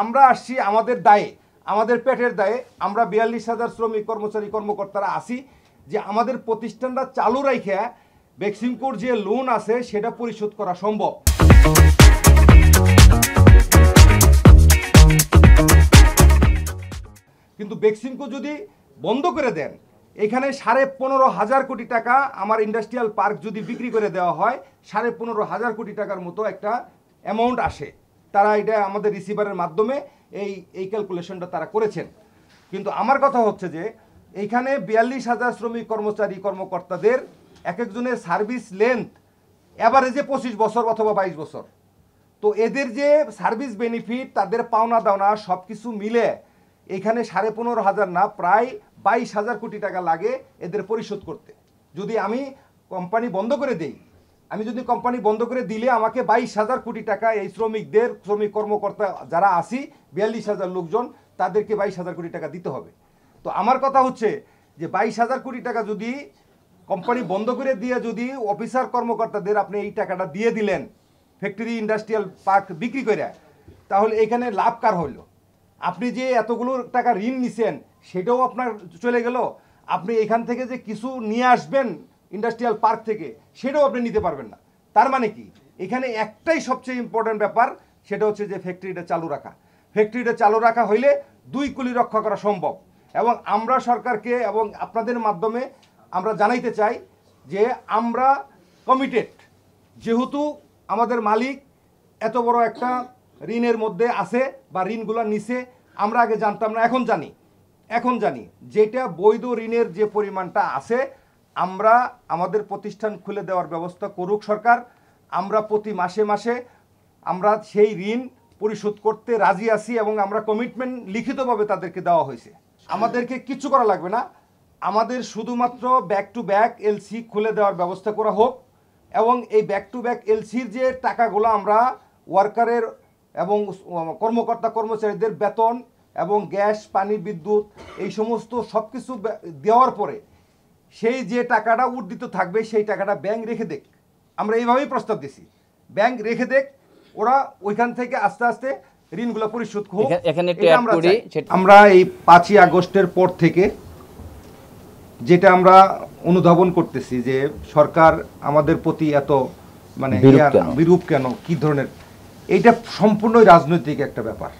আমরা আসছি আমাদের দায়ে, আমাদের পেটের দায়ে। আমরা ৪২,০০০ শ্রমিক কর্মচারী কর্মকর্তারা আসি যে আমাদের প্রতিষ্ঠানটা চালু রাইখা বেক্সিমকোর যে লোন আছে সেটা পরিশোধ করা সম্ভব। কিন্তু বেক্সিমকো যদি বন্ধ করে দেন, এখানে ১৫,৫০০ কোটি টাকা আমার ইন্ডাস্ট্রিয়াল পার্ক যদি বিক্রি করে দেওয়া হয়, ১৫,৫০০ কোটি টাকার মতো একটা অ্যামাউন্ট আসে। তারা এটা আমাদের রিসিভারের মাধ্যমে এই ক্যালকুলেশনটা তারা করেছেন। কিন্তু আমার কথা হচ্ছে যে এইখানে ৪২,০০০ শ্রমিক কর্মচারী কর্মকর্তাদের এক একজনের সার্ভিস লেন্থ অ্যাভারেজে ২৫ বছর অথবা ২২ বছর। তো এদের যে সার্ভিস বেনিফিট, তাদের পাওনা দাওনা সব কিছু মিলে এখানে ১৫,৫০০ না, প্রায় ২২,০০০ কোটি টাকা লাগে এদের পরিশোধ করতে। যদি আমি কোম্পানি বন্ধ করে দেই, কোম্পানি বন্ধ করে দিলে আমাকে ২২,০০০ কোটি টাকা এই শ্রমিক কর্মকর্তা যারা আসি ৪২,০০০ লোকজন, তাদেরকে ২২,০০০ কোটি টাকা দিতে হবে। তো আমার কথা হচ্ছে যে ২২,০০০ কোটি টাকা যদি কোম্পানি বন্ধ করে দিয়ে যদি অফিসার কর্মকর্তাদের আপনি এই টাকাটা দিয়ে দিলেন ফ্যাক্টরি ইন্ডাস্ট্রিয়াল পার্ক বিক্রি করে, তাহলে এখানে লাভ কার হইল? আপনি যে এতগুলো টাকা ঋণ নিছেন সেটাও আপনার চলে গেল। আপনি এখান থেকে যে কিছু নিয়ে আসবেন ইন্ডাস্ট্রিয়াল পার্ক থেকে, সেটাও আপনি নিতে পারবেন না। তার মানে কি, এখানে একটাই সবচেয়ে ইম্পর্টেন্ট ব্যাপার, সেটা হচ্ছে যে ফ্যাক্টরিটা চালু রাখা। ফ্যাক্টরিটা চালু রাখা হইলে ২ কুলি রক্ষা করা সম্ভব। এবং আমরা সরকারকে এবং আপনাদের মাধ্যমে আমরা জানাইতে চাই যে আমরা কমিটেড। যেহেতু আমাদের মালিক এত বড় একটা ঋণের মধ্যে আছে বা ঋণগুলো নিছে, আমরা আগে জানতাম না, এখন জানি যেটা বৈধ ঋণের যে পরিমাণটা আছে, আমরা আমাদের প্রতিষ্ঠান খুলে দেওয়ার ব্যবস্থা করুক সরকার। আমরা প্রতি মাসে মাসে আমরা সেই ঋণ পরিশোধ করতে রাজি আছি এবং আমরা কমিটমেন্ট লিখিতভাবে তাদেরকে দেওয়া হয়েছে। আমাদেরকে কিছু করা লাগবে না, আমাদের শুধুমাত্র ব্যাক টু ব্যাক এলসি খুলে দেওয়ার ব্যবস্থা করা হোক। এবং এই ব্যাক টু ব্যাক এলসির যে টাকাগুলো আমরা ওয়ার্কারের এবং কর্মকর্তা কর্মচারীদের বেতন এবং গ্যাস, পানি, বিদ্যুৎ এই সমস্ত সব কিছু দেওয়ার পরে সেই যে টাকাটা উর্দিত থাকবে সেই টাকাটা ব্যাংক রেখে দেখ। আমরা এইভাবেই প্রস্তাব দিছি, ব্যাংক রেখে দেখ, ওরা ওইখান থেকে আস্তে আস্তে ঋণগুলো পরিশোধ হোক। আমরা এই ৫ই আগস্টের পর থেকে যেটা আমরা অনুধাবন করতেছি যে সরকার আমাদের প্রতি এত মানে বিরূপ কেন, কি ধরনের, এইটা সম্পূর্ণই রাজনৈতিক একটা ব্যাপার।